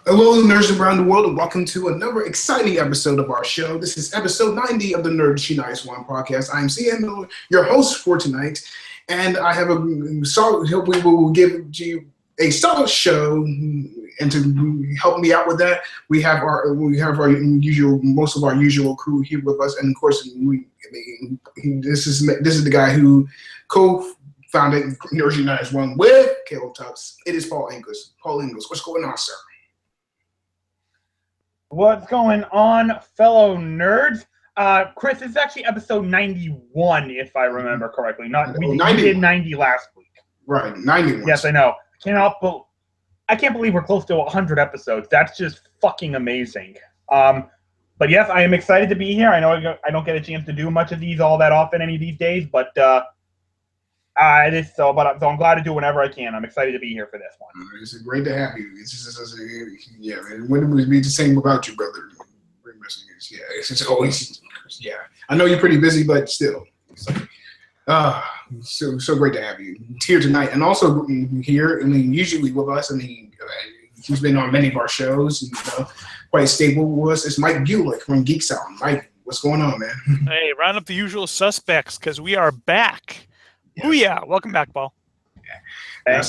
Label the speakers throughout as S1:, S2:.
S1: Hello, nerds around the world, and welcome to another exciting episode of our show. This is episode 90 of the Nerd Unites One podcast. I'm CM Miller, your host for tonight, and I have a solid. We will give you a solid show, and to help me out with that, we have our usual, most of our usual crew here with us, and of course, this is the guy who co-founded Nerd Unites One with Caleb Tubbs. It is Paul Ingles. Paul Ingles, what's going on, sir?
S2: What's going on, fellow nerds? Chris, this is actually episode 91, if I remember correctly. We did 90 last week.
S1: Right, 91.
S2: Yes, I know. I can't believe we're close to 100 episodes. That's just fucking amazing. But yes, I am excited to be here. I know I don't get a chance to do much of these all that often any of these days, but so I'm glad to do whenever I can. I'm excited to be here for this one.
S1: It's great to have you. It's just yeah, man. When it would be the same about you, brother. Yeah, it's just always I know you're pretty busy, but still, it's like, so great to have you here tonight, and also here. I mean, usually with us. I mean, he's been on many of our shows. And, quite stable with us. It's Mike Gulick from Geek Sound. Mike, what's going on, man?
S3: Hey, round up the usual suspects because we are back.
S1: Yeah.
S3: Oh yeah, welcome back, Paul.
S1: Yeah.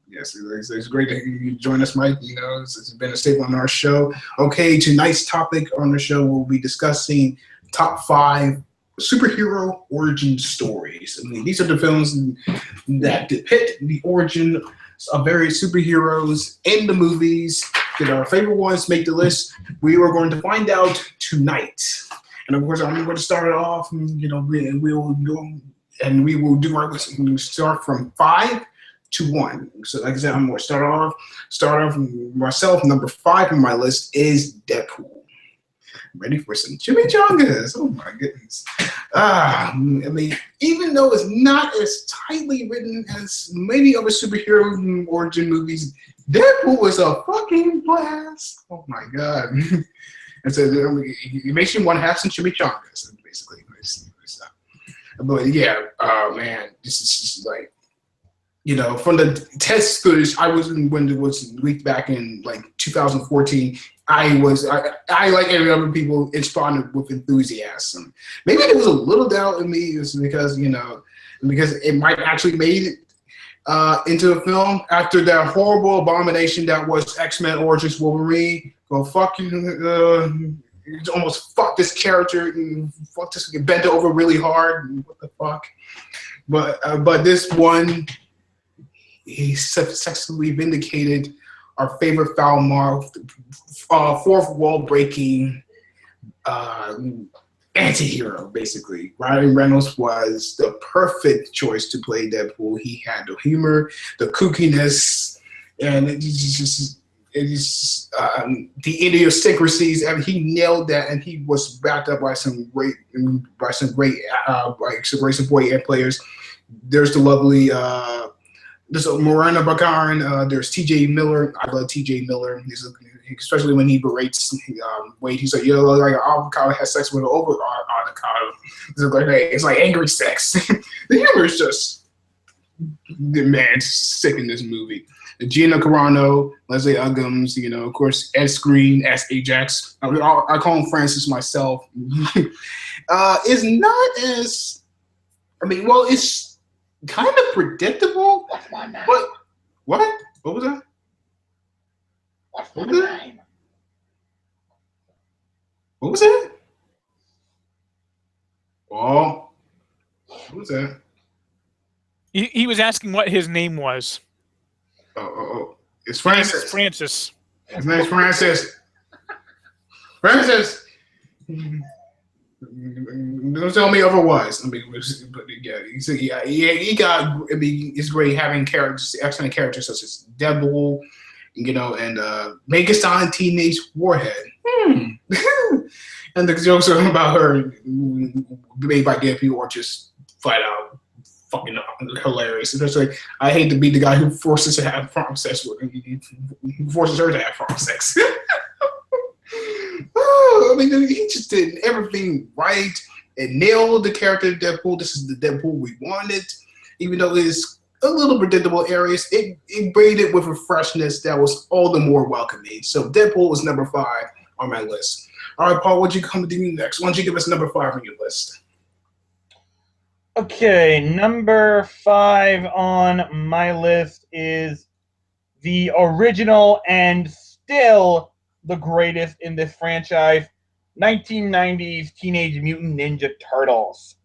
S1: Yes, it's great that you join us, Mike. It's been a staple on our show. Okay, tonight's topic on the show, we'll be discussing top 5 superhero origin stories. I mean, these are the films that depict the origin of various superheroes in the movies. Did our favorite ones make the list? We are going to find out tonight. And of course, I'm going to start it off. We will do our list. We start from 5 to 1. So, like I said, I'm going to start off myself. Number 5 on my list is Deadpool. I'm ready for some chimichangas. Oh my goodness. I mean, even though it's not as tightly written as many other superhero origin movies, Deadpool is a fucking blast. Oh my god. And so it makes you want to have some chimichangas, basically. But yeah, man, this is just like, from the test footage when it was leaked back in like 2014, I like every other people responded with enthusiasm. Maybe there was a little doubt in me, because it might actually made it into a film after that horrible abomination that was X-Men Origins Wolverine. Well, fuck you. Almost fuck this character and fuck this, bent over really hard. What the fuck? But this one, he successfully vindicated our favorite foul-mouthed, fourth wall breaking anti-hero, basically. Ryan Reynolds was the perfect choice to play Deadpool. He had the humor, the kookiness, and the idiosyncrasies. I mean, he nailed that, and he was backed up by some great supporting players. There's the lovely there's Morena Baccarin. There's T.J. Miller. I love T.J. Miller. Especially when he berates Wade. He's like, like an avocado has sex with an over avocado. It's like angry sex. The humor is just, man, sick in this movie. Gina Carano, Leslie Uggams, of course, Ed Skrein as Ajax. I call him Francis myself. Is not as, it's kind of predictable.
S2: What's my name?
S1: But what? What was that?
S2: What's my name?
S1: What was that? Oh, what was that?
S3: He was asking what his name was.
S1: Oh. It's Francis.
S3: It's Francis.
S1: His name's Francis. Francis! Don't tell me otherwise. But yeah, it's great having excellent characters such as Deadpool, and Megastar Teenage Warhead. And the jokes about her made by Deadpool are just flat out fucking hilarious. Especially, I hate to be the guy who forces her to have prom sex with him. Who forces her to have prom sex. He just did everything right and nailed the character of Deadpool. This is the Deadpool we wanted, even though it's a little predictable areas, it braided with a freshness that was all the more welcoming. So Deadpool was number 5 on my list. All right, Paul, what'd you come to do next? Why don't you give us number 5 on your list?
S2: Okay, number 5 on my list is the original and still the greatest in this franchise, 1990s Teenage Mutant Ninja Turtles.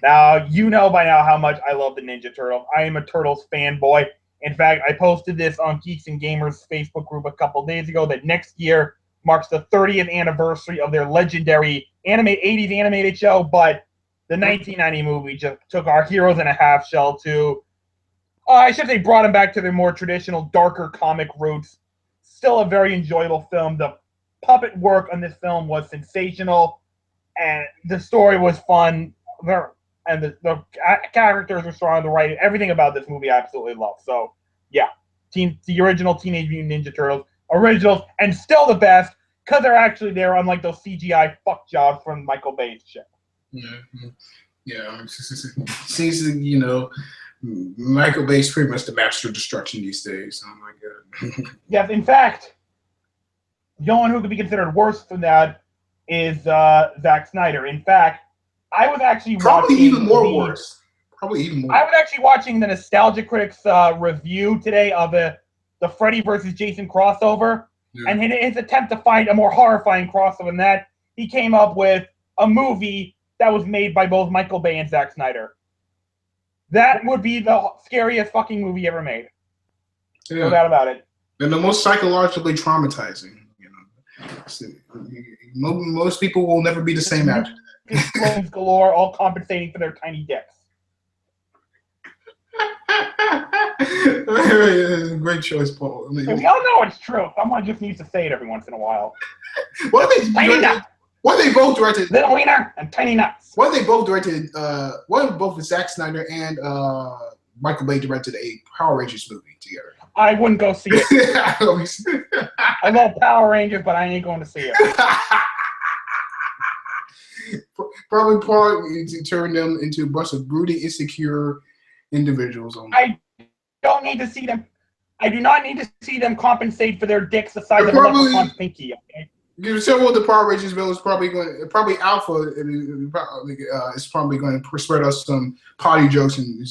S2: Now, you know by now how much I love the Ninja Turtles. I am a Turtles fanboy. In fact, I posted this on Geeks and Gamers Facebook group a couple days ago that next year marks the 30th anniversary of their legendary 80s animated show, but the 1990 movie just took our heroes in a half shell to, I should say, brought them back to their more traditional, darker comic roots. Still a very enjoyable film. The puppet work on this film was sensational, and the story was fun. And the characters were strong, the writing, everything about this movie I absolutely love. So, yeah, the original Teenage Mutant Ninja Turtles, originals, and still the best, because they're actually there, unlike those CGI fuck jobs from Michael Bay's shit.
S1: Yeah. Seems Michael Bay's pretty much the master of destruction these days. Oh my god.
S2: Yes, in fact, the only one who could be considered worse than that is Zack Snyder. In fact, I was actually
S1: probably
S2: watching
S1: even more worse. Probably even more.
S2: I was actually watching the Nostalgia Critics review today of the Freddy versus Jason crossover, and in his attempt to find a more horrifying crossover than that, he came up with a movie that was made by both Michael Bay and Zack Snyder. That would be the scariest fucking movie ever made. No doubt about it.
S1: And the most psychologically traumatizing. Most people will never be the same after that.
S2: Explosions galore, all compensating for their tiny dicks.
S1: Great choice, Paul.
S2: We all know it's true. Someone just needs to say it every once in a while.
S1: Why they both directed
S2: Little Wiener and Tiny Nuts?
S1: Why they both directed? Both Zack Snyder and Michael Bay directed a Power Rangers movie together.
S2: I wouldn't go see it. I love Power Rangers, but I ain't going to see it.
S1: Probably part to turn them into a bunch of brooding, insecure individuals.
S2: I don't need to see them. I do not need to see them compensate for their dicks the size of a leprechaun's pinky. Okay?
S1: Several of the Power Rangers villains probably Alpha is probably going to spread us some potty jokes and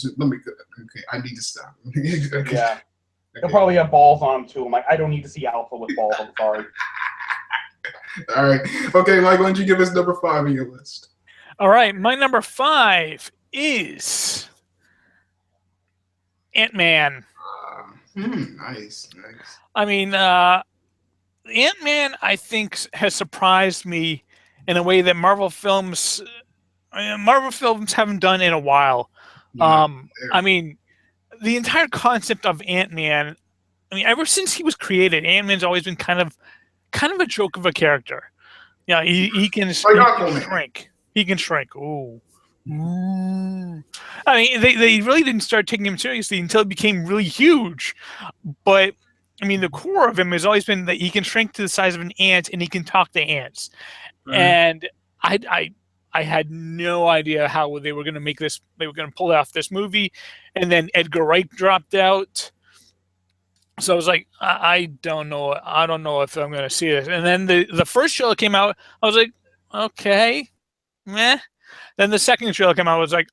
S1: I need to stop. Okay.
S2: Yeah, they'll probably have balls on them too. I'm like, I don't need to see Alpha with balls. I'm sorry.
S1: All right. Okay, Mike, why don't you give us number 5 on your list?
S3: All right. My number 5 is Ant-Man.
S1: Nice.
S3: I mean, Ant-Man, I think, has surprised me in a way that Marvel films haven't done in a while. I mean, the entire concept of Ant-Man, I mean, ever since he was created, Ant-Man's always been kind of a joke of a character. Yeah, he can shrink. He can shrink. Ooh. I mean, they really didn't start taking him seriously until it became really huge. But I mean, the core of him has always been that he can shrink to the size of an ant and he can talk to ants. Right. And I had no idea how they were going to make this. They were going to pull off this movie, and then Edgar Wright dropped out. So I was like, I don't know. I don't know if I'm going to see this. And then the first trailer came out. I was like, okay, meh. Then the second trailer came out. I was like,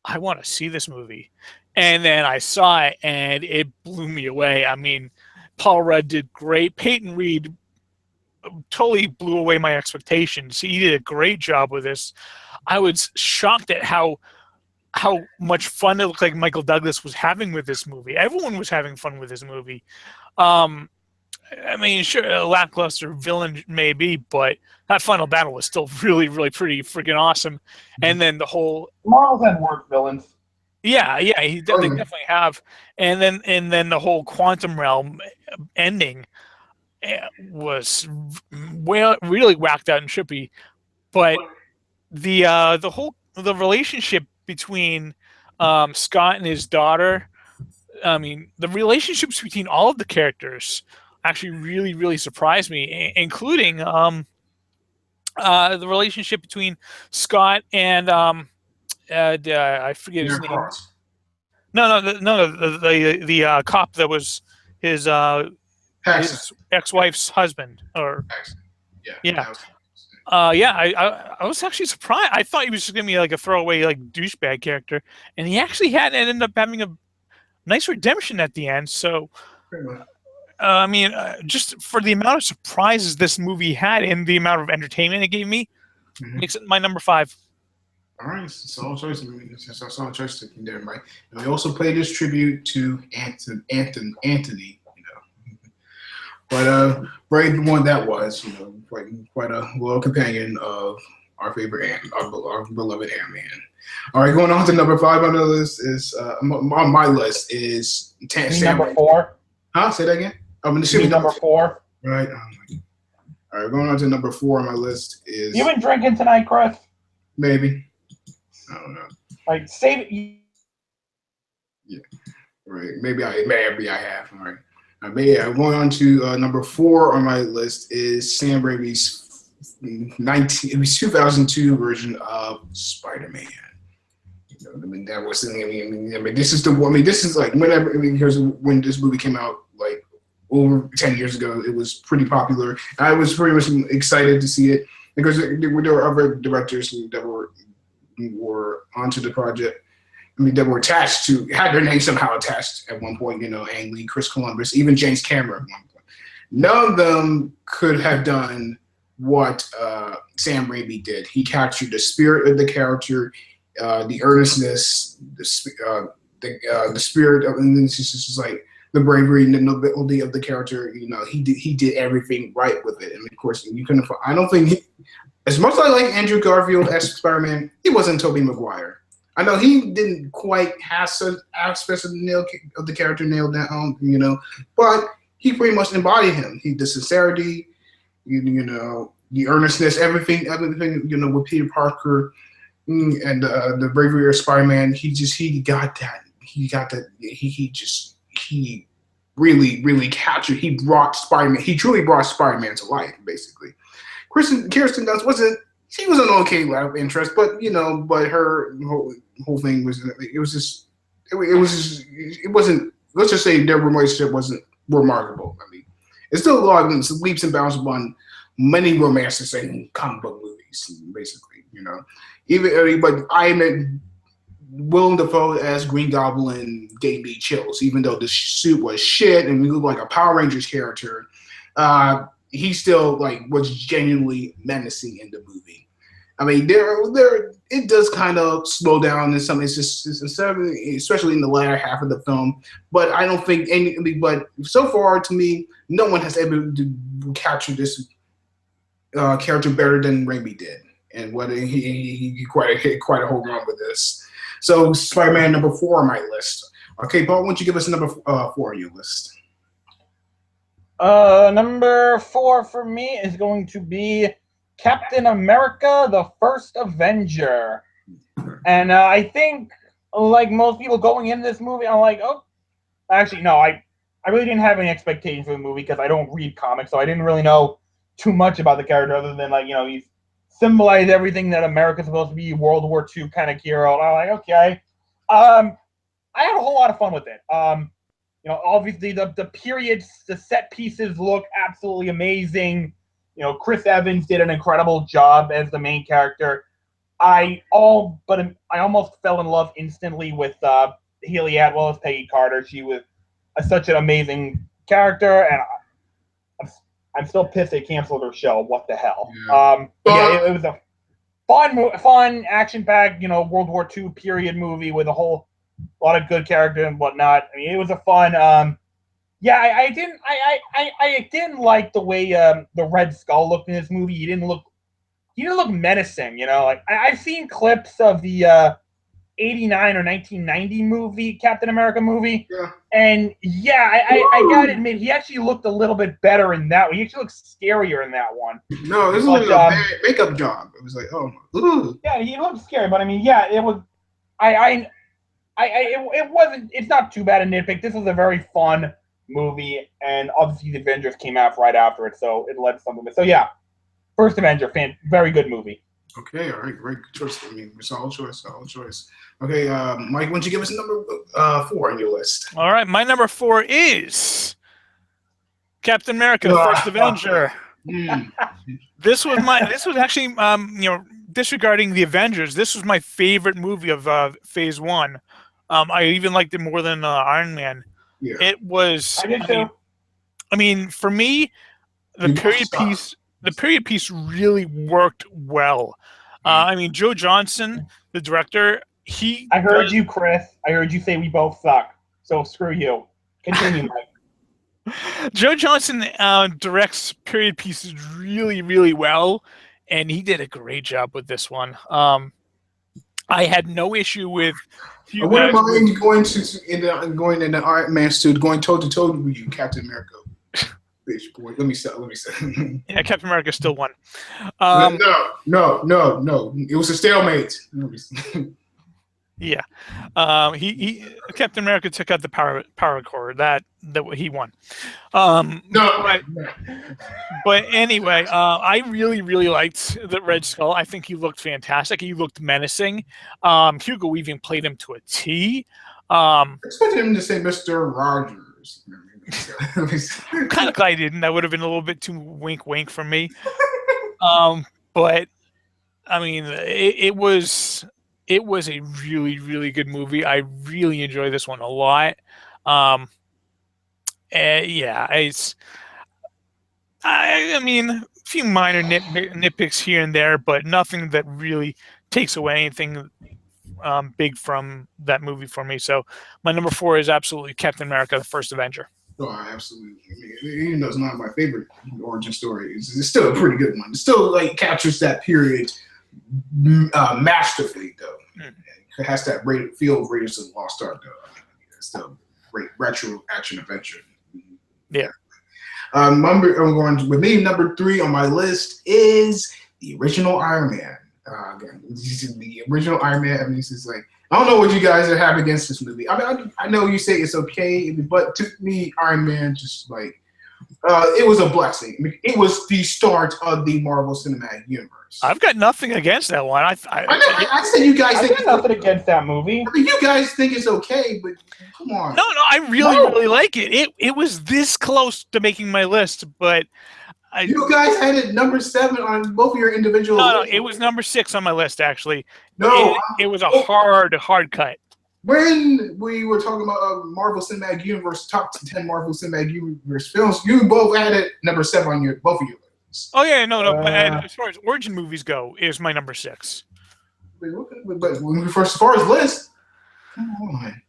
S3: I want to see this movie. And then I saw it, and it blew me away. I mean, Paul Rudd did great. Peyton Reed totally blew away my expectations. He did a great job with this. I was shocked at how much fun it looked like Michael Douglas was having with this movie. Everyone was having fun with this movie. I mean, sure, a lackluster villain maybe, but that final battle was still really, really pretty freaking awesome. And then the whole
S2: Marvel's had worse villains.
S3: Yeah, they definitely have. And then the whole Quantum Realm ending was really whacked out and trippy. But the relationship between Scott and his daughter, I mean, the relationships between all of the characters actually really, really surprised me, including the relationship between Scott and I forget his name. The cop that was his
S1: Paxton.
S3: ex-wife's husband, or
S1: Paxton. Yeah.
S3: Yeah.
S1: that was-
S3: I was actually surprised. I thought he was just gonna be like a throwaway like douchebag character, and he actually had and ended up having a nice redemption at the end. So
S1: pretty much.
S3: I mean, just for the amount of surprises this movie had and the amount of entertainment it gave me, makes it my number 5.
S1: All right, it's a solid choice. I mean, it's a solid choice there, Mike. And we also played this tribute to Anthony. But Ray, the one that was, quite a loyal companion of our favorite our beloved Ant-Man. All right, going on to number 5 on the list is on my list is
S2: number 4.
S1: Huh? Say that again.
S2: Number 4.
S1: Right. All right, going on to number 4 on my list is.
S2: You been drinking tonight, Chris?
S1: Maybe. I don't know.
S2: Like, save it.
S1: Yeah. Right. Maybe I have. All right. But yeah, going on to number 4 on my list is Sam Raimi's 2002 version of Spider-Man. That was. This is this is like whenever. Here's when this movie came out, like over 10 years ago. It was pretty popular. I was pretty much excited to see it because there were other directors that were onto the project. That were attached to, had their name somehow attached at one point, Ang Lee, Chris Columbus, even James Cameron at one point. None of them could have done what Sam Raimi did. He captured the spirit of the character, the earnestness, the spirit of, and it's just like the bravery and the nobility of the character. He did everything right with it. And of course, you couldn't. I don't think as much as I like Andrew Garfield as Spider-Man, he wasn't Tobey Maguire. I know he didn't quite have some aspects of the character nailed down, but he pretty much embodied him. The sincerity, the earnestness, everything, with Peter Parker and the bravery of Spider-Man. He got that. He really captured. He brought Spider-Man. He truly brought Spider-Man to life, basically. Kirsten Dunst she was an okay love interest, but but her whole thing was it wasn't. Let's just say their relationship wasn't remarkable. I mean, it's still a lot of leaps and bounds upon many romances in comic book movies, basically. But I admit, Willem Dafoe as Green Goblin gave me chills, even though the suit was shit and he looked like a Power Rangers character. He still was genuinely menacing in the movie. I mean, it does kind of slow down in some instances, especially in the latter half of the film. But I don't think but so far to me, no one has ever captured this character better than Raimi did, and what he hit quite a home run with this. So Spider-Man number 4 on my list. Okay, Paul, why don't you give us number 4 on your list?
S2: Number 4 for me is going to be Captain America, the First Avenger. And I think, like most people going into this movie, I'm like, oh, actually, no, I really didn't have any expectations for the movie because I don't read comics, so I didn't really know too much about the character other than, he's symbolized everything that America's supposed to be, World War II kind of hero. And I'm like, okay. I had a whole lot of fun with it. Obviously the periods, the set pieces look absolutely amazing. Chris Evans did an incredible job as the main character. I almost fell in love instantly with Haley Atwell as Peggy Carter. She was such an amazing character, and I'm still pissed they canceled her show. What the hell? Yeah. It was a fun, action-packed, World War II period movie with a lot of good character and whatnot. I mean, it was a fun. I didn't like the way the Red Skull looked in this movie. He didn't look menacing. I've seen clips of the 89 or 1990 movie, Captain America movie.
S1: Yeah.
S2: And I gotta admit, he actually looked a little bit better in that one. He actually looked scarier in that one.
S1: No, this was like a bad makeup job. It was like, oh, ooh.
S2: Yeah, he looked scary, but I mean, it was. It wasn't. It's not too bad a nitpick. This was a very fun movie, and obviously the Avengers came out right after it, so it led to something. So yeah, First Avenger, very good movie.
S1: Okay, all right, great choice. I mean, solid choice, solid choice. Okay, Mike, why don't you give us number 4 on your list?
S3: All right, my number 4 is Captain America: The First Avenger.
S1: Mm.
S3: This was actually disregarding the Avengers. This was my favorite movie of Phase 1. I even liked it more than Iron Man.
S1: Yeah.
S3: It was.
S2: I did too.
S3: I mean, for me, the period piece really worked well. I mean, Joe Johnston, the director,
S2: I heard you, Chris. I heard you say we both suck. So screw you. Continue, Mike.
S3: Joe Johnston directs period pieces really, really well, and he did a great job with this one. I had no issue with.
S1: I wouldn't mind going in the Iron Man suit, going toe to toe with you, Captain America. Bitch, boy, let me say.
S3: Yeah, Captain America still won.
S1: No. It was a stalemate.
S3: Yeah, he Captain America took out the power core that he won. But anyway, I really liked the Red Skull. I think he looked fantastic. He looked menacing. Hugo Weaving played him to a T.
S1: I expected him to say Mr. Rogers.
S3: I'm kind of glad he didn't. That would have been a little bit too wink for me. But I mean, it was a really good movie. I really enjoyed this one a lot. Yeah, I mean, a few minor nitpicks here and there, but nothing that really takes away anything big from that movie for me. So my number 4 is absolutely Captain America: The First Avenger.
S1: Oh, absolutely. I mean, even though it's not my favorite origin story, it's still a pretty good one. It still captures that period masterfully, though. It has that feel of Raiders of the Lost Ark, though. I mean, it's still a great retro action adventure.
S3: Yeah.
S1: I'm going with me. Number 3 on my list is the original Iron Man. Again, the original Iron Man. I mean, this is I don't know what you guys have against this movie. I mean, I know you say it's okay, but to me, Iron Man just it was a blessing. I mean, it was the start of the Marvel Cinematic Universe.
S3: I've got nothing against that one. I
S1: said you guys think
S2: I got nothing against that movie.
S1: I mean, you guys think it's okay, but come on.
S3: No, I really like it. It was this close to making my list, but
S1: you guys had it number 7 on both of your individual.
S3: No, it was number 6 on my list actually.
S1: No,
S3: it was a hard cut.
S1: When we were talking about Marvel Cinematic Universe, top 10 Marvel Cinematic Universe films, you both had it number 7 on both of your lists.
S3: Oh yeah, no. But as far as origin movies go, is my number 6.
S1: But as far as list, come on,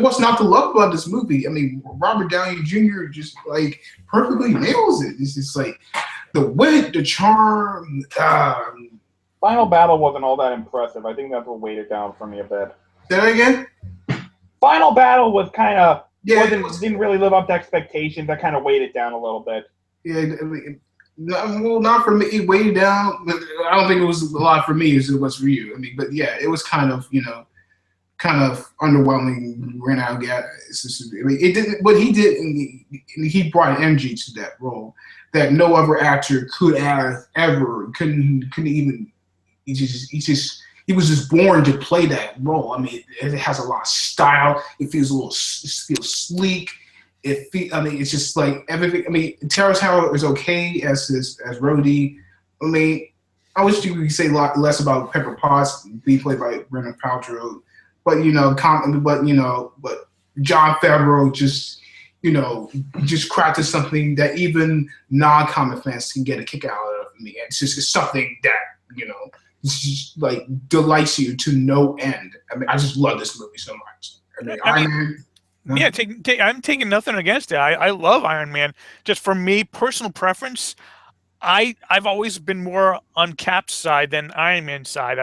S1: what's not to love about this movie? I mean, Robert Downey Jr. just perfectly nails it. It's just the wit, the charm.
S2: Final Battle wasn't all that impressive. I think that's what weighed it down for me a bit.
S1: Say that again?
S2: Final Battle was kind of didn't really live up to expectations. That kind of weighed it down a little bit.
S1: Yeah, I mean, not for me. It weighed it down. I don't think it was a lot for me as it was for you. I mean, but yeah, it was kind of underwhelming. Ran out of gas. I mean, it didn't. What he did, he brought energy to that role that no other actor could have ever. Couldn't even. He was just born to play that role. I mean, it has a lot of style. It feels feels sleek. It's just everything. I mean, Terrence Howard is okay as Rhodey. I mean, I wish you could say a lot less about Pepper Potts being played by Gwyneth Paltrow, but but Jon Favreau just crafted something that even non-comic fans can get a kick out of. I mean, it's something that it's just delights you to no end. I mean, I just love this movie so much.
S3: I'm taking nothing against it. I love Iron Man. Just for me, personal preference, I've always been more on Cap's side than Iron Man's side.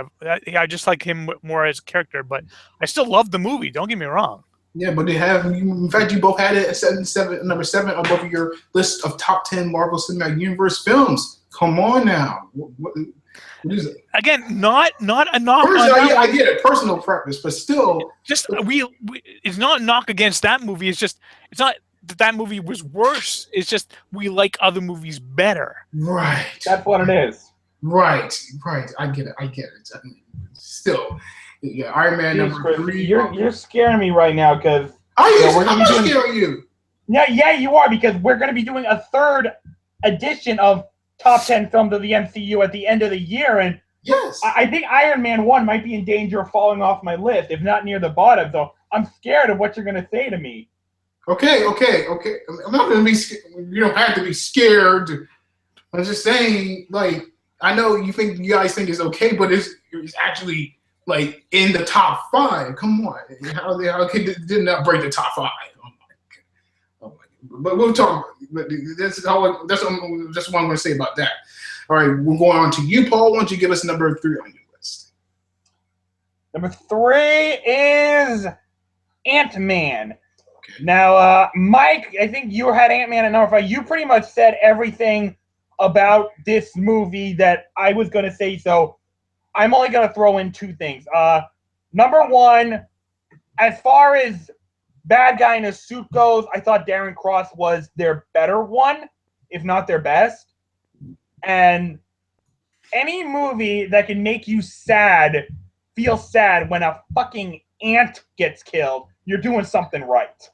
S3: I just like him more as a character, but I still love the movie. Don't get me wrong.
S1: Yeah, but in fact, you both had it at number 7 on both of your list of top 10 Marvel Cinematic Universe films. Come on now. What is it?
S3: Again, not a knock.
S1: I get it, personal preference, but still,
S3: it's not a knock against that movie. It's not that movie was worse. It's just we like other movies better.
S1: Right.
S2: That's what it is.
S1: Right. I get it. I mean, still, yeah. Iron Man
S2: Jeez,
S1: number
S2: Chris,
S1: 3.
S2: you're scaring me right now because we're
S1: I'm
S2: gonna be
S1: not
S2: doing.
S1: scaring you.
S2: Yeah, you are because we're gonna be doing a third edition of top 10 films of the MCU at the end of the year, and
S1: Yes.
S2: I think Iron Man 1 might be in danger of falling off my list, if not near the bottom. So I'm scared of what you're gonna say to me.
S1: Okay. I'm not gonna be. You don't have to be scared. I'm just saying, like, I know you guys think it's okay, but it's actually like in the top 5. Come on, how could did not break the top 5? Oh my God. But we'll talk. But that's all. That's what I'm going to say about that. All right, we're going on to you, Paul. Why don't you give us number 3 on your list?
S2: Number 3 is Ant-Man.
S1: Okay.
S2: Now, Mike, I think you had Ant-Man at number 5. You pretty much said everything about this movie that I was going to say, so I'm only going to throw in 2 things. Number 1, as far as bad guy in a suit goes, I thought Darren Cross was their better one, if not their best. And any movie that can make you feel sad when a fucking ant gets killed, you're doing something right.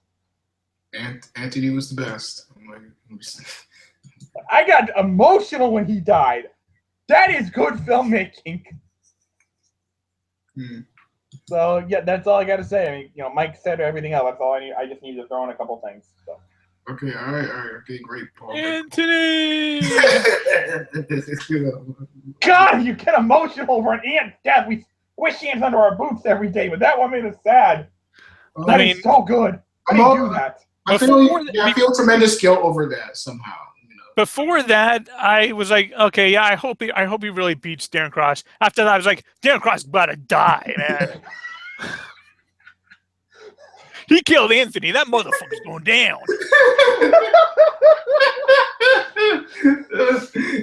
S1: Anthony was the best.
S2: I got emotional when he died. That is good filmmaking. So yeah, that's all I got to say. I mean, Mike said everything else. That's all I need. I just need to throw in a couple things. So.
S1: Okay, all right, okay, great, Paul.
S3: Anthony.
S2: God, you get emotional over an ant's death. We squish ants under our boots every day, but that one made us sad. That is so good. I didn't do that.
S1: I feel tremendous guilt over that somehow.
S3: Before that, I was like, okay, yeah, I hope he really beats Darren Cross. After that, I was like, Darren Cross is about to die, man. He killed Anthony. That motherfucker's going down.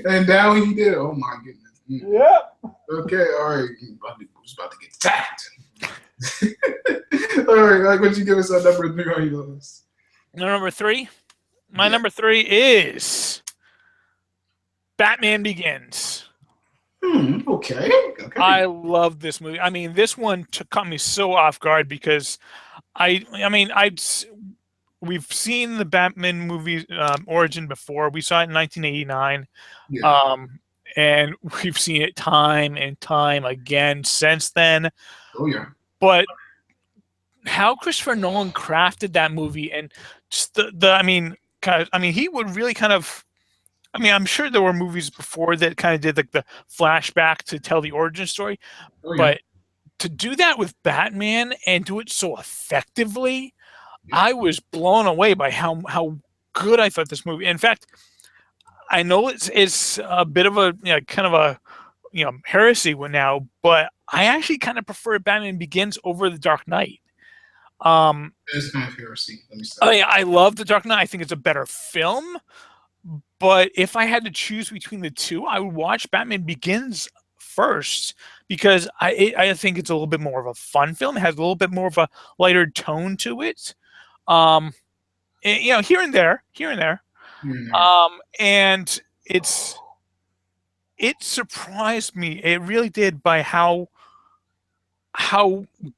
S1: And now he did. Oh my goodness.
S2: Yep.
S1: Okay, all right. Who's about to get attacked? All right, like, what you give us on number 3 on your list?
S3: Number 3? My number 3 is Batman Begins.
S1: Okay.
S3: I love this movie. I mean, this one caught me so off guard because we've seen the Batman movie origin before. We saw it in 1989.
S1: Yeah.
S3: And we've seen it time and time again since then.
S1: Oh yeah.
S3: But how Christopher Nolan crafted that movie and just he would really kind of. I mean, I'm sure there were movies before that kind of did like the flashback to tell the origin story, but to do that with Batman and do it so effectively, I was blown away by how good I thought this movie. In fact, I know it's a bit of a kind of a heresy now, but I actually kind of prefer Batman Begins over The Dark Knight.
S1: It's kind of heresy. Let me say.
S3: I love The Dark Knight. I think it's a better film. But if I had to choose between the two, I would watch Batman Begins first because I think it's a little bit more of a fun film. It has a little bit more of a lighter tone to it. Here and there. And it surprised me. It really did by how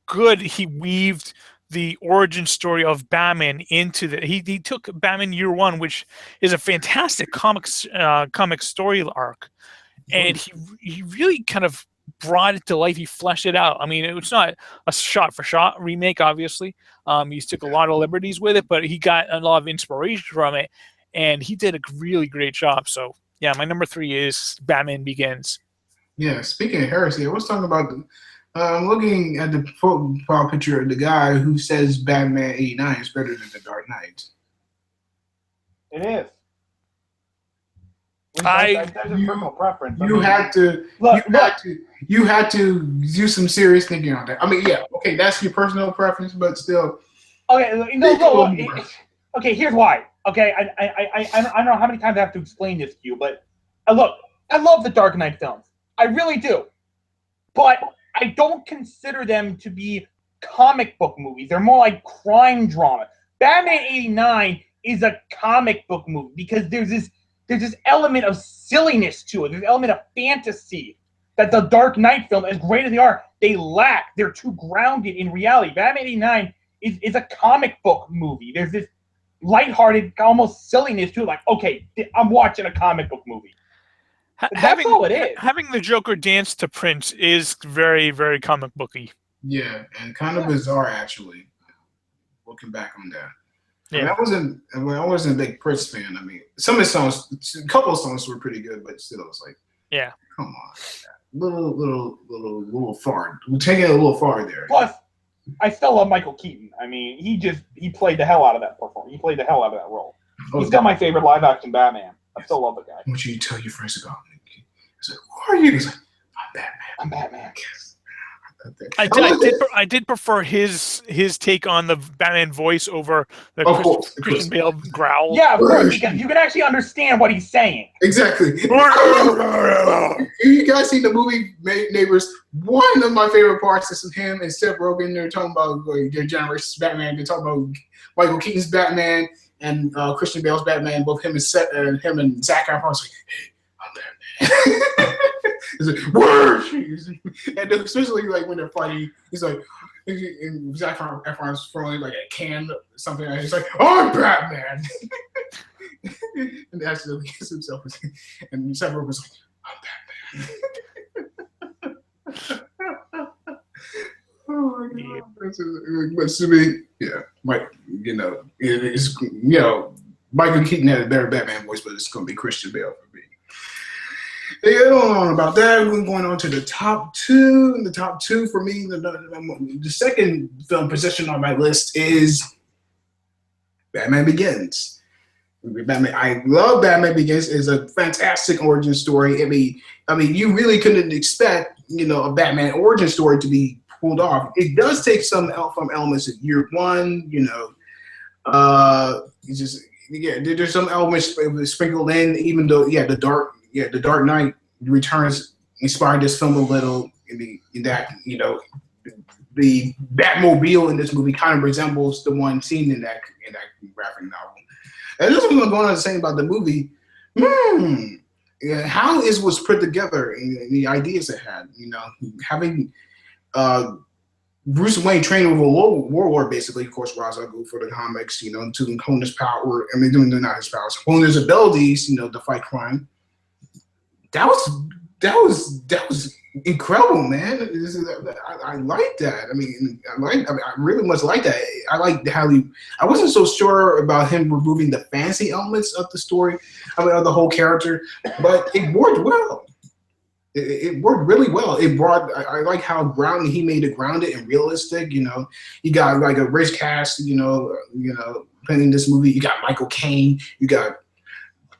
S3: good he weaved the origin story of Batman into the. He took Batman Year One, which is a fantastic comic story arc, and he really kind of brought it to life. He fleshed it out. I mean, it's not a shot-for-shot remake, obviously. He took a lot of liberties with it, but he got a lot of inspiration from it, and he did a really great job. So, yeah, my number 3 is Batman Begins.
S1: Yeah, speaking of heresy, I was talking about looking at the profile picture of the guy who says Batman 89 is better than The Dark Knight.
S2: It is. That's a personal preference.
S1: You had to do some serious thinking on that. I mean, yeah, okay, that's your personal preference, but still.
S2: Okay, okay. Here's why. Okay, I don't know how many times I have to explain this to you, but look, I love the Dark Knight films. I really do, but I don't consider them to be comic book movies. They're more like crime drama. Batman 89 is a comic book movie because there's this there's this element of silliness to it. There's an element of fantasy that the Dark Knight film, as great as they are, they lack. They're too grounded in reality. Batman 89 is a comic book movie. There's this lighthearted, almost silliness to it. Like, okay, I'm watching a comic book movie. That's all it is.
S3: Having the Joker dance to Prince is very, very comic booky.
S1: Yeah, and kind of bizarre actually. Looking back on that.
S3: Yeah.
S1: I wasn't a big Prince fan. I mean, some of his songs, a couple of songs were pretty good, but still, it's like,
S3: yeah,
S1: come on, little far. We're taking it a little far there.
S2: Plus, I still love Michael Keaton. I mean, he played the hell out of that performance. He played the hell out of that role. He's still my favorite live action Batman. I still love the guy.
S1: I want you to tell your friends about me. I said, who are you? He's like, I'm Batman.
S2: I'm Batman.
S3: I did prefer his take on the Batman voice over the Christian Bale growl.
S2: Yeah, of course, because you can actually understand what he's saying.
S1: Exactly. You guys seen the movie Neighbors? One of my favorite parts is him and Seth Rogen. They're talking about their generation's Batman. They're talking about Michael Keaton's Batman and Christian Bale's Batman. Both him and Zac Efron's like, hey, I'm Batman. He's like, word! And especially like when they're fighting, he's like, and Zac Efron's throwing like a can or something, and he's like, I'm Batman! And actually gets himself, and Seth Rogen's like, I'm Batman. Oh my god. But to me, yeah, Michael Keaton had a better Batman voice, but it's going to be Christian Bale for me. Yeah, on about that. We're going on to the top two. The top two for me, the second film position on my list is Batman Begins. I love Batman Begins. It's a fantastic origin story. I mean, you really couldn't expect, a Batman origin story to be pulled off. It does take some elements of year one. There's some elements sprinkled in, even though the Dark Knight Returns inspired this film a little in that the Batmobile in this movie kind of resembles the one seen in that graphic novel. And this is what I'm going on to say about the movie. How it was put together and the ideas it had. Having Bruce Wayne trained with a warlord, basically, of course, Ra's al Ghul for the comics, to hone his power. I mean, not his powers, hone his abilities, to fight crime. That was incredible, man. I like that. I really much like that. I like how I wasn't so sure about him removing the fantasy elements of the story, of the whole character, but it worked well. It worked really well. I like how grounded he made it grounded and realistic. You got like a rich cast. Playing this movie. You got Michael Caine. You got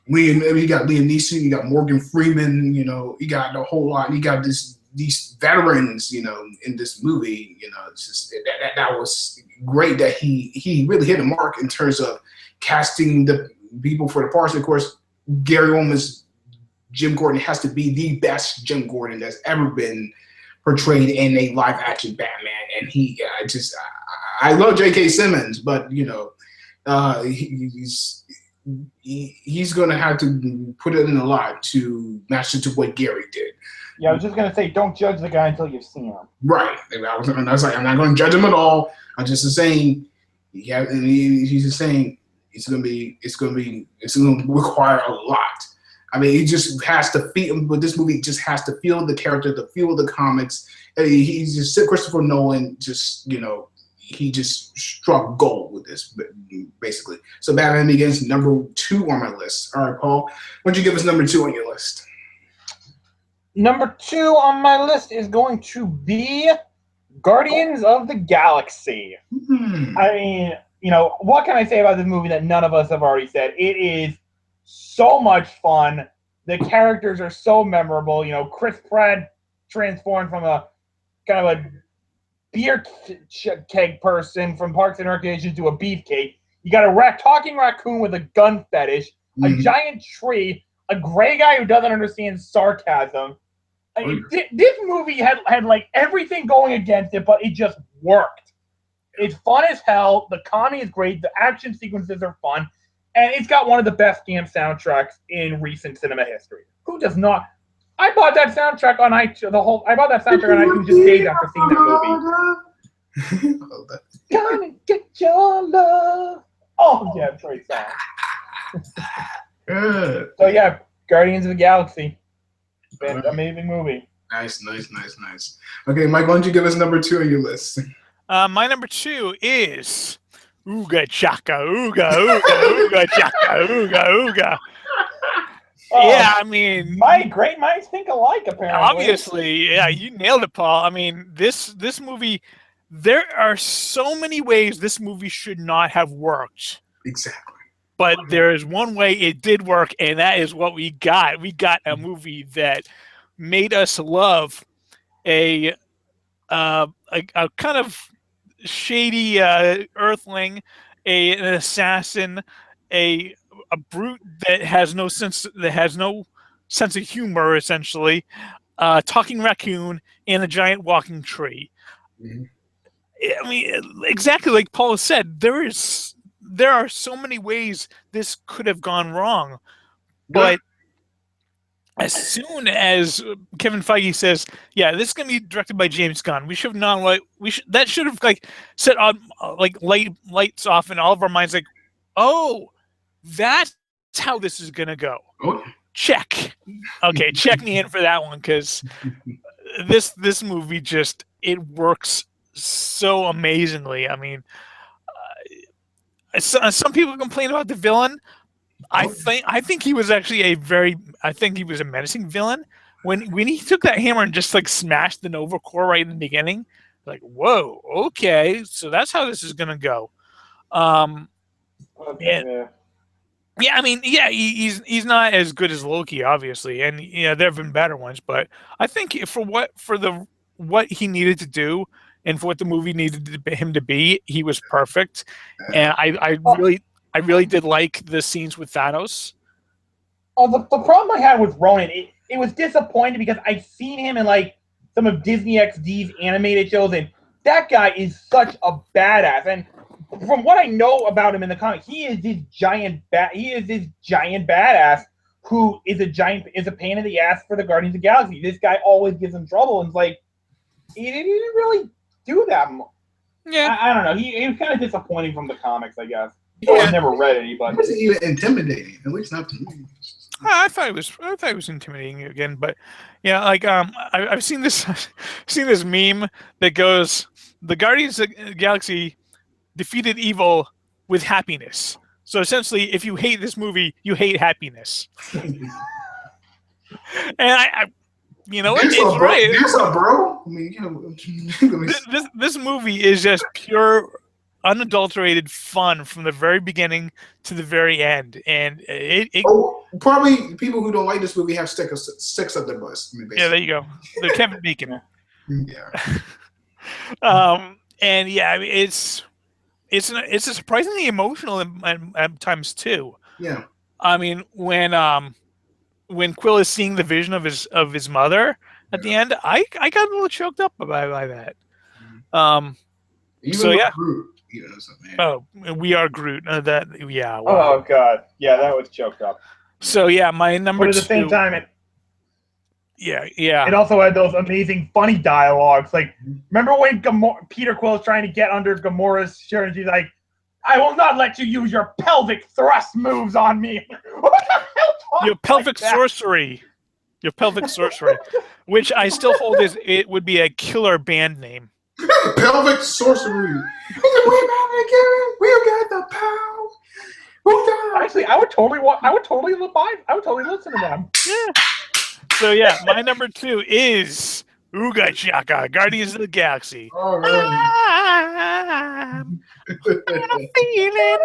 S1: Liam Neeson. You got Morgan Freeman. You got a whole lot. You got these veterans. In this movie. It's just that was great. That he really hit a mark in terms of casting the people for the parts. Of course, Gary Oldman's Jim Gordon has to be the best Jim Gordon that's ever been portrayed in a live action Batman. And I love J.K. Simmons, but he's going to have to put it in a lot to match it to what Gary did.
S2: Yeah, I was just going to say, don't judge the guy until you've seen him.
S1: Right. I was like, I'm not going to judge him at all. I'm just saying, he's just saying it's going to require a lot. I mean, he just has to feel, but this movie just has to feel the character, to feel the comics. He's just Christopher Nolan. He just struck gold with this, basically. So Batman Begins, number 2 on my list. All right, Paul, why don't you give us number 2 on your list?
S2: Number 2 on my list is going to be Guardians of the Galaxy. I mean, what can I say about this movie that none of us have already said? It is so much fun. The characters are so memorable. Chris Pratt transformed from a kind of a beer keg person from Parks and Recreation to a beefcake. You got a talking raccoon with a gun fetish, a giant tree, a gray guy who doesn't understand sarcasm. This movie had like everything going against it, but it just worked. It's fun as hell. The comedy is great. The action sequences are fun. And it's got one of the best damn soundtracks in recent cinema history. Who does not? I bought that soundtrack on iTunes. I bought that soundtrack on iTunes just days after seeing that movie. Gonna get your love. Oh yeah, great song.
S1: Good.
S2: So yeah, Guardians of the Galaxy. Amazing movie.
S1: Nice. Okay, Mike, why don't you give us number 2 on your list?
S3: My number 2 is Ooga Chaka, Ooga, Ooga, Ooga Chaka, Ooga, Ooga. Yeah, I mean,
S2: my great minds think alike. Apparently,
S3: obviously, yeah, you nailed it, Paul. I mean, this movie. There are so many ways this movie should not have worked.
S1: Exactly.
S3: But there is one way it did work, and that is what we got. We got a movie that made us love a kind of shady earthling, an assassin, a brute that has no sense of humor, essentially, talking raccoon, and a giant walking tree.
S1: Mm-hmm.
S3: I mean, exactly like Paul said, there are so many ways this could have gone wrong, but as soon as Kevin Feige says, "Yeah, this is going to be directed by James Gunn," we should have known what that should have set on lights off in all of our minds. Like, oh, that's how this is going to go.
S1: Oh.
S3: Check. Okay, check me in for that one, because this movie it works so amazingly. I mean, some people complain about the villain. I think he was actually he was a menacing villain. When he took that hammer and just smashed the Nova Corps right in the beginning, like, whoa, okay, so that's how this is gonna go. Yeah, I mean, yeah, he's not as good as Loki, obviously, and there have been better ones, but I think for what he needed to do and for what the movie needed him to be, he was perfect. And I really did like the scenes with Thanos.
S2: Oh, the problem I had with Ronan, it was disappointing because I've seen him in some of Disney XD's animated shows, and that guy is such a badass. And from what I know about him in the comics, he is this giant badass who is a pain in the ass for the Guardians of the Galaxy. This guy always gives him trouble, and he didn't really do that much.
S3: Yeah,
S2: I don't know. He was kind of disappointing from the comics, I guess. I've never read any, but
S1: it wasn't even intimidating. At least not to me.
S3: I thought it was intimidating again, but yeah, I've seen this meme that goes, "The Guardians of the Galaxy defeated evil with happiness." So essentially, if you hate this movie, you hate happiness. And I it's right.
S1: That's a bro. I mean,
S3: this movie is just pure, unadulterated fun from the very beginning to the very end, and
S1: probably people who don't like this movie have sticks up their butts. I mean,
S3: yeah, there you go. The Kevin Bacon.
S1: Yeah.
S3: And yeah, I mean, it's a surprisingly emotional at times too.
S1: Yeah.
S3: I mean, when Quill is seeing the vision of his mother at the end, I got a little choked up by that.
S1: Even
S3: so yeah.
S1: Groot,
S3: Oh, we are Groot. Yeah. Wow.
S2: Oh god, yeah, that was choked up.
S3: So yeah, my number.
S2: But at the same time,
S3: it
S2: also had those amazing funny dialogues. Remember when Peter Quill is trying to get under Gamora's shirt, and she's like, "I will not let you use your pelvic thrust moves on me." What the hell?
S3: Your pelvic sorcery. Your pelvic sorcery, which I still hold it would be a killer band name.
S1: Pelvic sorcery. We got the power.
S2: Actually, I would totally listen to them.
S3: Yeah. So yeah, my number 2 is Ooga Chaka, Guardians of the Galaxy.
S1: All right.
S3: I'm feeling.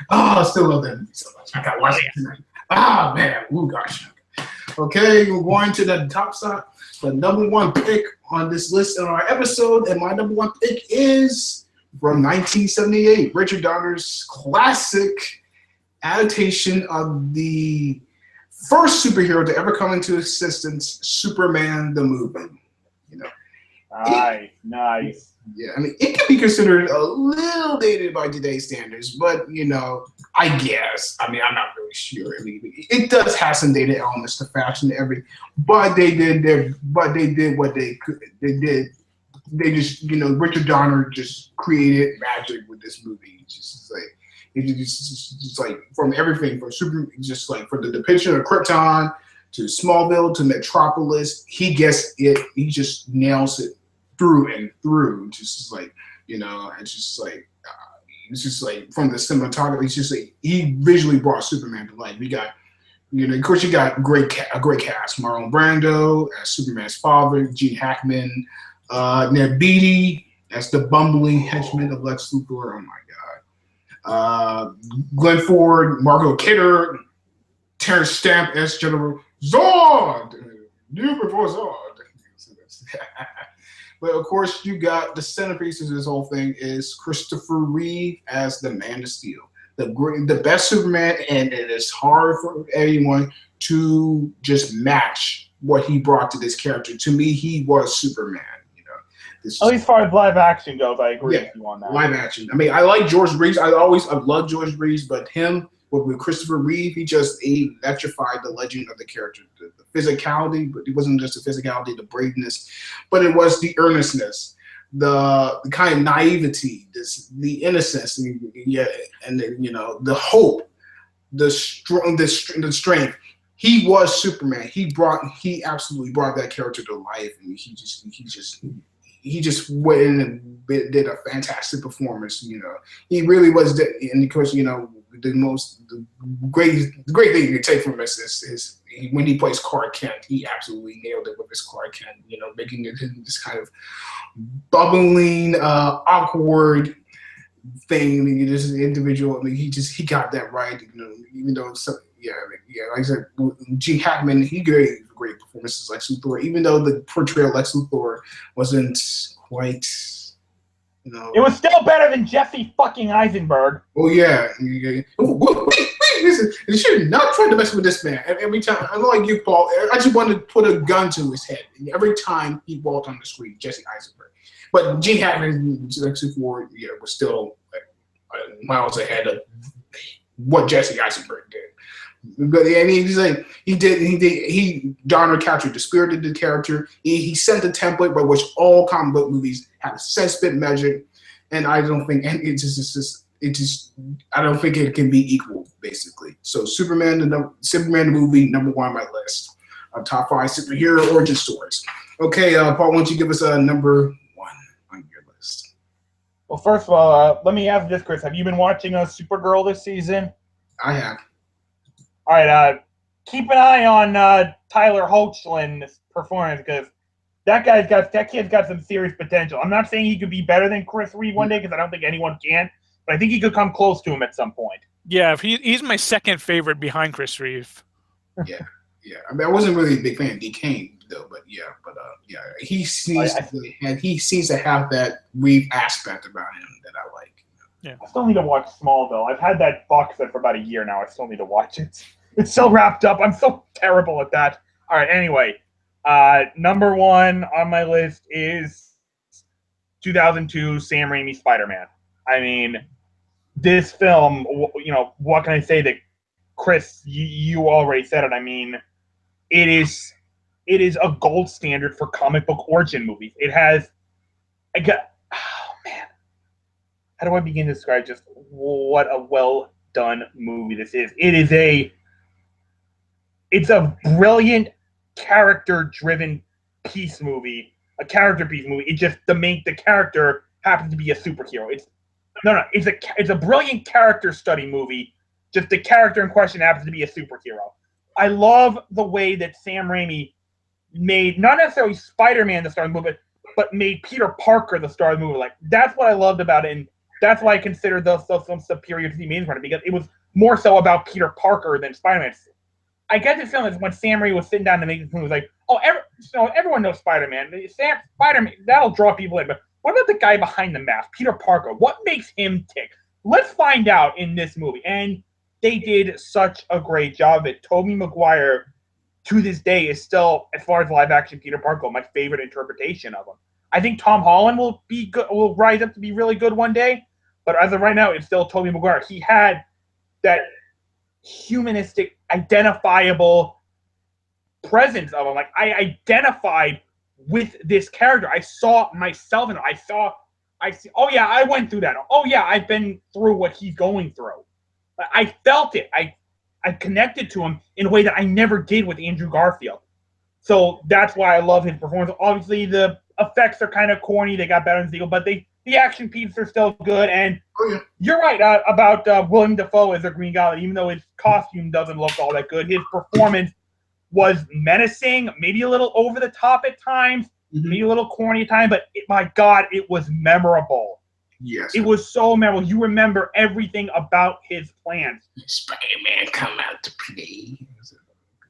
S1: I still love that movie so much. I got to watch it tonight. Ah, man. Ooga Chaka. Okay, we're going to the top spot. The number 1 pick on this list in our episode, and my number 1 pick is from 1978, Richard Donner's classic adaptation of the first superhero to ever come into existence, Superman the movie.
S2: Nice.
S1: Yeah, I mean, it can be considered a little dated by today's standards, but I guess. I mean, I'm not really sure. I mean, it does have some dated elements to fashion and everything, but they did what they could. They did. They just, Richard Donner just created magic with this movie. It's just like just like from everything from just like from the depiction of Krypton to Smallville to Metropolis, he gets it. He just nails it through and through. Just like it's just like from the cinematography. It's just like he visually brought Superman to life. We got, of course, you got a great cast: Marlon Brando as Superman's father, Gene Hackman, Ned Beatty as the bumbling henchman of Lex Luthor. Oh my God. Glenn Ford, Margot Kidder, Terrence Stamp as General Zod. New before Zod. But of course, you got the centerpiece of this whole thing is Christopher Reeve as the Man of Steel, the best Superman, and it is hard for anyone to just match what he brought to this character. To me, he was Superman.
S2: At least as far as live action goes, I agree with you on that.
S1: Live action. I mean, I like George Reeves. I've loved George Reeves, but him with Christopher Reeve, he electrified the legend of the character. The physicality, but it wasn't just the physicality, the braveness, but it was the earnestness, the kind of naivety, the innocence, and the hope, the strength. He was Superman. He absolutely brought that character to life, and he just went in and did a fantastic performance. He really was. And of course, the great thing you can take from this is when he plays Clark Kent, he absolutely nailed it with his Clark Kent. Making it this kind of bubbling, awkward thing. This individual. I mean, he got that right. Even though like I said, Gene Hackman, he gave great performances like Lex Luthor, even though the portrayal of Lex Luthor wasn't quite,
S2: It was still better than Jesse fucking Eisenberg.
S1: Oh yeah. Wait, listen, you should not try to mess with this man. Every time, I know like you, Paul, I just wanted to put a gun to his head. And every time he walked on the screen, Jesse Eisenberg. But Gene Hackman, Lex Luthor, was still miles ahead of what Jesse Eisenberg did. But he's like Donner captured the spirit of the character. He set the template by which all comic book movies have a sense-bit measure, and I don't think I don't think it can be equal, basically. So Superman the movie, number one on my list of top 5 superhero origin stories. Okay, Paul, why don't you give us a number 1 on your list?
S2: Well, first of all, let me ask this, Chris. Have you been watching Supergirl this season?
S1: I have.
S2: All right, keep an eye on Tyler Hoechlin's performance, because that kid's got some serious potential. I'm not saying he could be better than Chris Reeve one day, because I don't think anyone can, but I think he could come close to him at some point.
S3: Yeah, he's my second favorite behind Chris Reeve.
S1: Yeah. I mean, I wasn't really a big fan of D. Kane though, but he seems to have that Reeve aspect about him that I like.
S2: Yeah. I still need to watch Smallville. I've had that box set for about a year now. I still need to watch it. It's so wrapped up. I'm so terrible at that. All right, anyway. Number 1 on my list is 2002 Sam Raimi Spider-Man. I mean, this film, what can I say that, Chris, you already said it. I mean, it is a gold standard for comic book origin movies. It has, how do I begin to describe just what a well done movie this is? It's a brilliant character driven piece movie, a character piece movie. It just the character happens to be a superhero. It's a brilliant character study movie. Just the character in question happens to be a superhero. I love the way that Sam Raimi made not necessarily Spider-Man the star of the movie, but made Peter Parker the star of the movie. Like, that's what I loved about it, and that's why I consider those films superior to the main one, because it was more so about Peter Parker than Spider-Man. I get the feeling that when Sam Raimi was sitting down to make this movie, was like, everyone knows Spider-Man. Spider-Man, that'll draw people in. But what about the guy behind the mask, Peter Parker? What makes him tick? Let's find out in this movie. And they did such a great job of it. Tobey Maguire, to this day, is still, as far as live-action Peter Parker, my favorite interpretation of him. I think Tom Holland will be good, will rise up to be really good one day. But as of right now, it's still Tobey Maguire. He had that humanistic, identifiable presence of him. Like, I identified with this character. I saw myself in it. Oh yeah, I went through that. Oh yeah, I've been through what he's going through. I felt it. I connected to him in a way that I never did with Andrew Garfield. So that's why I love his performance. Obviously, the effects are kind of corny. They got better in Siegel, but the action pieces are still good. And you're right about Willem Dafoe as a Green Goblin. Even though his costume doesn't look all that good, his performance was menacing, maybe a little over the top at times, maybe a little corny at times, but my God, it was memorable.
S1: Yes.
S2: It was so memorable. You remember everything about his plans.
S1: Spider-Man come out to play.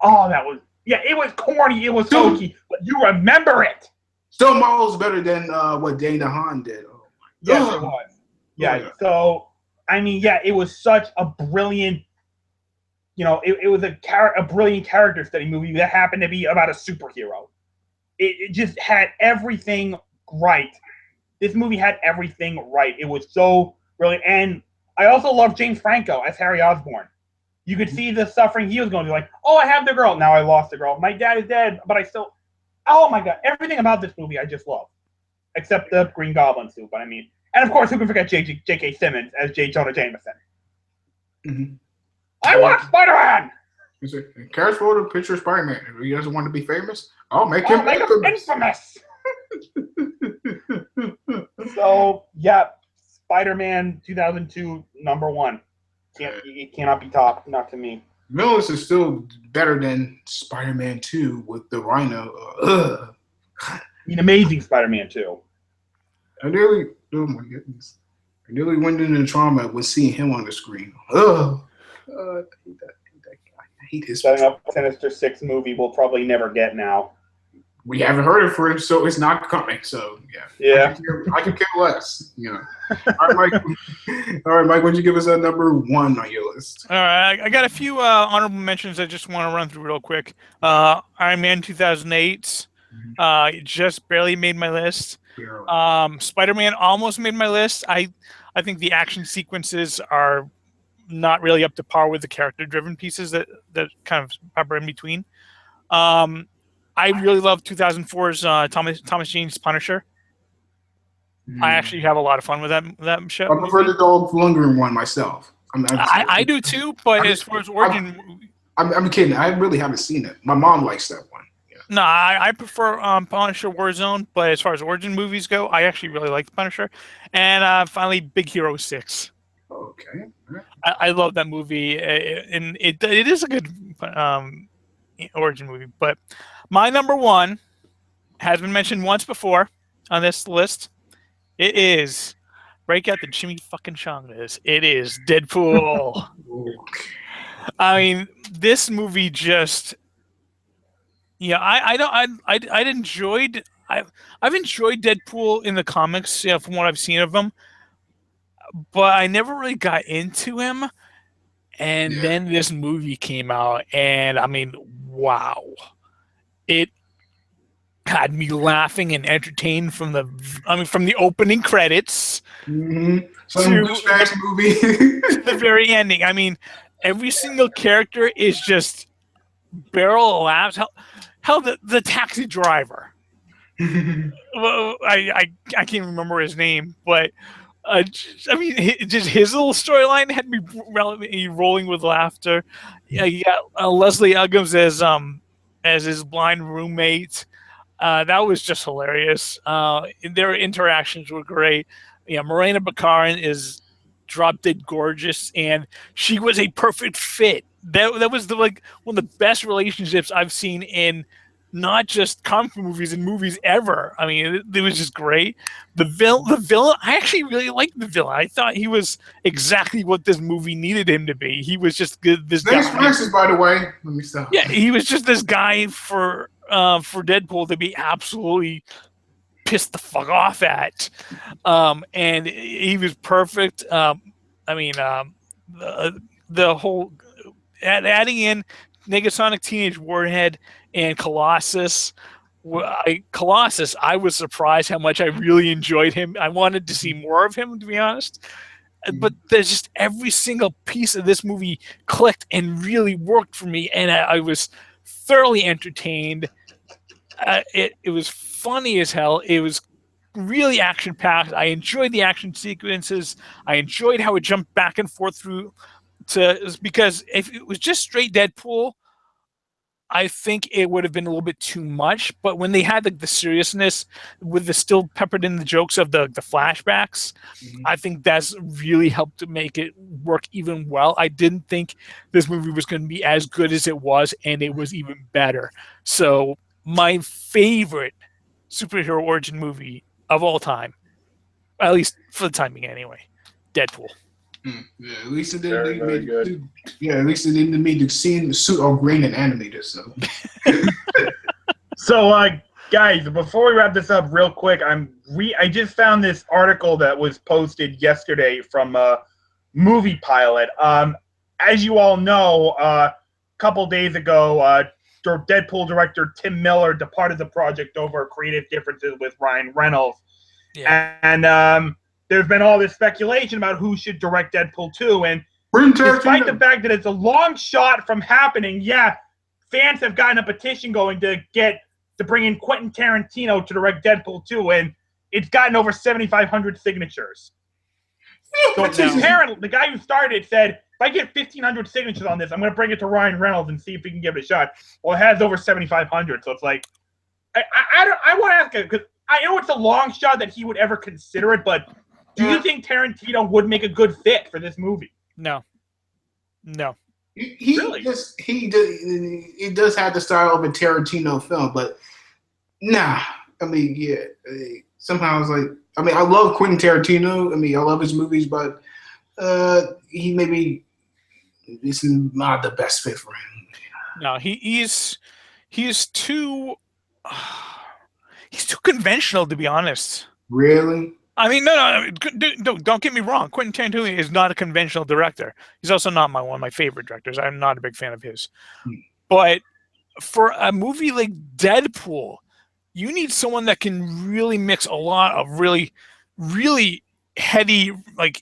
S2: Oh, it was corny, it was hokey, but you remember it.
S1: Still miles better than what Dane DeHaan did. Oh,
S2: yes, it was. Yeah, so, I mean, yeah, it was such a brilliant, it was a brilliant character study movie that happened to be about a superhero. It just had everything right. This movie had everything right. It was so brilliant. And I also love James Franco as Harry Osborn. You could see the suffering he was going through. Like, oh, I have the girl. Now I lost the girl. My dad is dead, but I still... Oh, my God. Everything about this movie I just love. Except the Green Goblin suit. But I mean... And, of course, who can forget J.K. Simmons as J. Jonah Jameson?
S1: Mm-hmm.
S2: I want Spider-Man!
S1: Cares for the picture of Spider-Man. If he doesn't want to be famous, I'll make him
S2: infamous. So, yeah, Spider-Man 2002, #1. It cannot be topped, not to me.
S1: Villains is still better than Spider-Man 2 with the Rhino.
S2: An amazing Spider-Man 2.
S1: Oh my goodness. I nearly went into trauma when seeing him on the screen. I hate that guy. I hate his.
S2: Setting up a Sinister Six movie we'll probably never get now.
S1: We haven't heard it for him, so it's not coming. So
S2: yeah.
S1: I could care less. All right, Mike. What'd you give us at #1 on your list?
S3: All right, I got a few honorable mentions. I just want to run through real quick. Iron Man 2008 just barely made my list. Spider-Man almost made my list. I think the action sequences are not really up to par with the character-driven pieces that kind of pepper in between. I really love 2004's Thomas Jane's Punisher. I actually have a lot of fun with that show.
S1: I prefer the Dolph Lundgren one myself.
S3: I do too, but as far as origin...
S1: I'm kidding. I really haven't seen it. My mom likes that one.
S3: No, I prefer Punisher Warzone, but as far as origin movies go, I actually really like the Punisher. And finally, Big Hero 6.
S1: Okay.
S3: I love that movie, and it is a good origin movie. But my #1 has been mentioned once before on this list. It is, break out the Jimmy fucking Chongas. It is Deadpool. I mean, this movie just... Yeah, I've enjoyed Deadpool in the comics, from what I've seen of him, but I never really got into him. And then this movie came out, and I mean, wow, it had me laughing and entertained from the opening credits
S1: to the
S3: very ending. I mean, every single character is just barrel of laughs. Hell, the taxi driver. Well, I can't remember his name, but I mean, just his little storyline had me rolling with laughter. Yeah, you got Leslie Uggams as his blind roommate. That was just hilarious. Their interactions were great. Yeah, Morena Baccarin is drop dead gorgeous, and she was a perfect fit. That was one of the best relationships I've seen in not just comic movies and movies ever. I mean, it was just great. The villain, I actually really liked the villain. I thought he was exactly what this movie needed him to be. He was just good.
S1: Thanks, Francis, by the way. Let me stop.
S3: Yeah, he was just this guy for Deadpool to be absolutely pissed the fuck off at, and he was perfect. I mean, the whole adding in Negasonic Teenage Warhead and Colossus Colossus, I was surprised how much I really enjoyed him. I wanted to see more of him, to be honest. But there's just every single piece of this movie clicked and really worked for me, and I was thoroughly entertained. It was funny as hell. It was really action packed. I enjoyed the action sequences. I enjoyed how it jumped back and forth because if it was just straight Deadpool, I think it would have been a little bit too much. But when they had the seriousness with the still peppered in the jokes of the flashbacks, I think that's really helped to make it work even well. I didn't think this movie was going to be as good as it was, and it was even better. So my favorite superhero origin movie of all time, at least for the time being anyway, Deadpool.
S1: Yeah, at least it
S4: Very,
S1: didn't
S4: very
S1: need
S4: good.
S1: yeah, at least it didn't need to see the suit all green and animated. So
S2: So, guys, before we wrap this up real quick, I just found this article that was posted yesterday from Movie Pilot. As you all know, a couple days ago, Deadpool director Tim Miller departed the project over creative differences with Ryan Reynolds.
S3: Yeah.
S2: And there's been all this speculation about who should direct Deadpool 2. And despite the fact that it's a long shot from happening, yeah, fans have gotten a petition going to bring in Quentin Tarantino to direct Deadpool 2, and it's gotten over 7,500 signatures. So apparently, the guy who started it said, if I get 1,500 signatures on this, I'm going to bring it to Ryan Reynolds and see if he can give it a shot. Well, it has over 7,500, so it's like, I want to ask him, because I know it's a long shot that he would ever consider it, but do you think Tarantino would make a good fit for this movie?
S3: No.
S1: He
S2: Really?
S1: it does have the style of a Tarantino film, but nah. I mean, yeah. Somehow it's like, I mean, I love Quentin Tarantino. I mean, I love his movies, but he maybe is not the best fit for him.
S3: No, he's too he's too conventional, to be honest.
S1: Really?
S3: I mean, no, don't get me wrong. Quentin Tarantino is not a conventional director. He's also not one of my favorite directors. I'm not a big fan of his. But for a movie like Deadpool, you need someone that can really mix a lot of really, really heady, like,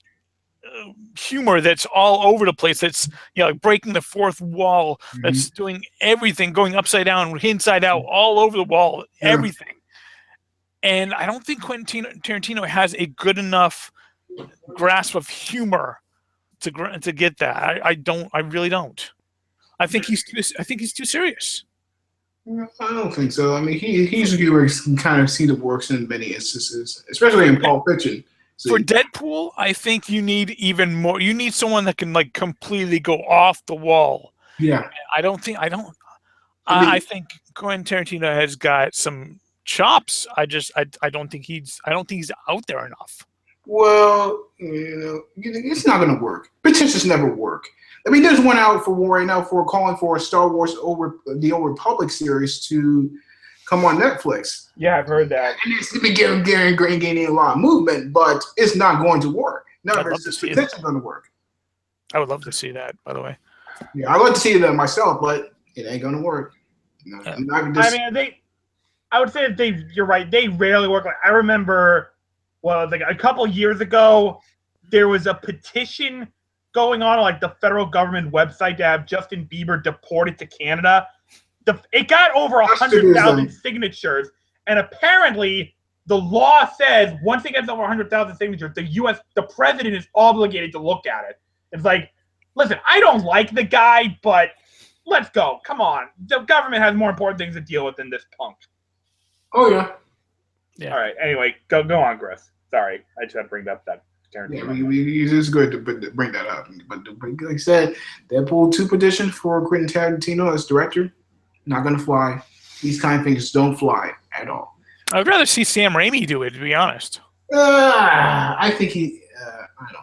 S3: humor that's all over the place. That's, like breaking the fourth wall. That's doing everything, going upside down, inside out, all over the wall, everything. And I don't think Quentin Tarantino has a good enough grasp of humor to get that. I really don't. I think he's too serious.
S1: I don't think so. I mean, he's a viewer who can kind of see the works in many instances, especially in Pulp Fiction. So,
S3: for Deadpool, I think you need even more. You need someone that can like completely go off the wall.
S1: Yeah.
S3: I think Quentin Tarantino has got some chops. I don't think he's out there enough.
S1: Well, it's not going to work. Petitions never work. I mean, there's one out for war right now for calling for a Star Wars the Old Republic series to come on Netflix.
S2: Yeah, I've heard that.
S1: And it's going to be gaining a lot of movement, but it's not going to work. None of it's potentially going to work.
S3: I would love to see that, by the way.
S1: Yeah, I'd like to see that myself, but it ain't going to work.
S2: I would say that you're right. They rarely work. Like, I remember, like a couple years ago, there was a petition going on like the federal government website to have Justin Bieber deported to Canada. It got over 100,000 signatures, and apparently the law says once it gets over 100,000 signatures, the president is obligated to look at it. It's like, listen, I don't like the guy, but let's go. Come on, the government has more important things to deal with than this punk.
S1: Oh yeah.
S2: Yeah. All right. Anyway, go on, Chris. Sorry, I just had to bring up that.
S1: Yeah, it's good to bring that up. But like I said, Deadpool 2 petition for Quentin Tarantino as director, not going to fly. These kind of things don't fly at all.
S3: I'd rather see Sam Raimi do it, to be honest.
S1: I think I don't know.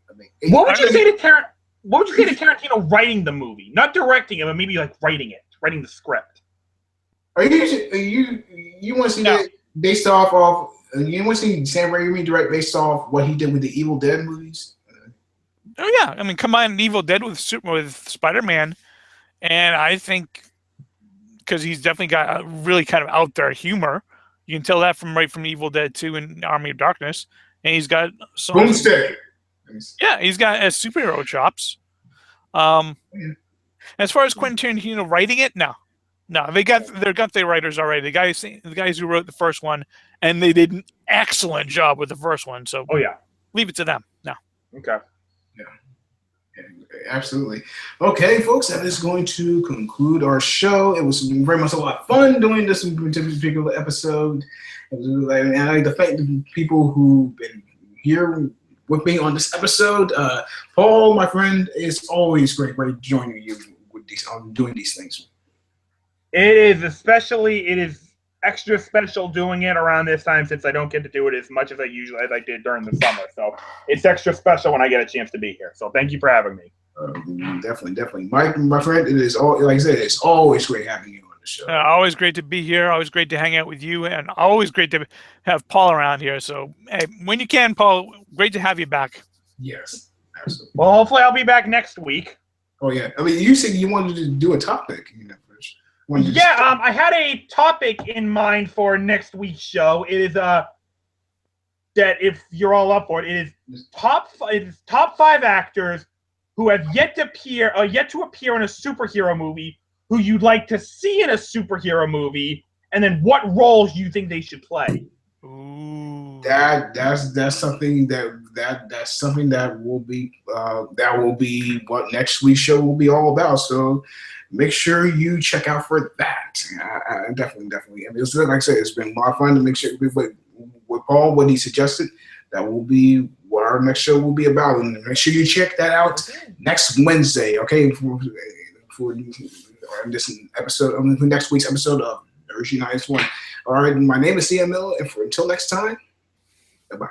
S1: I mean,
S2: what would you say to Tarantino writing the movie, not directing it, but maybe like writing the script?
S1: Are you want to see that based off of? You want to see Sam Raimi direct based off what he did with the Evil Dead movies?
S3: Oh yeah, I mean, combine Evil Dead with Spider-Man, and I think because he's definitely got a really kind of out there humor. You can tell that from Evil Dead 2 and Army of Darkness, and he's got some.
S1: Boomstick.
S3: Yeah, he's got superhero chops. As far as Quentin Tarantino writing it, no, they got their writers already. The guys who wrote the first one, and they did an excellent job with the first one. So,
S2: Oh yeah.
S3: leave it to them. No.
S2: Okay.
S1: Absolutely. Okay, folks, that is going to conclude our show. It was very much a lot of fun doing this particular episode. And I'd like to thank the people who've been here with me on this episode. Paul, my friend, it's always great joining you with doing these things.
S2: It is extra special doing it around this time since I don't get to do it as much as I did during the summer. So it's extra special when I get a chance to be here. So thank you for having me.
S1: Definitely. Mike, my friend, it is like I said, it's always great having you on the show.
S3: Always great to be here. Always great to hang out with you, and always great to have Paul around here. So hey, when you can, Paul, great to have you back.
S1: Yes, absolutely.
S2: Well, hopefully I'll be back next week.
S1: Oh yeah. I mean, you said you wanted to do a topic.
S2: Yeah, I had a topic in mind for next week's show. It is that if you're all up for it, it is top 5 actors who have yet to appear in a superhero movie who you'd like to see in a superhero movie, and then what roles you think they should play.
S3: Ooh.
S1: That's something that will be what next week's show will be all about. So make sure you check out for that. Definitely. I mean, like I said, it's been a lot of fun to make sure with Paul what he suggested. That will be what our next show will be about, and make sure you check that out next Wednesday. Okay, for this episode, next week's episode of Nerds United 1. All right, my name is CML, and until next time, goodbye.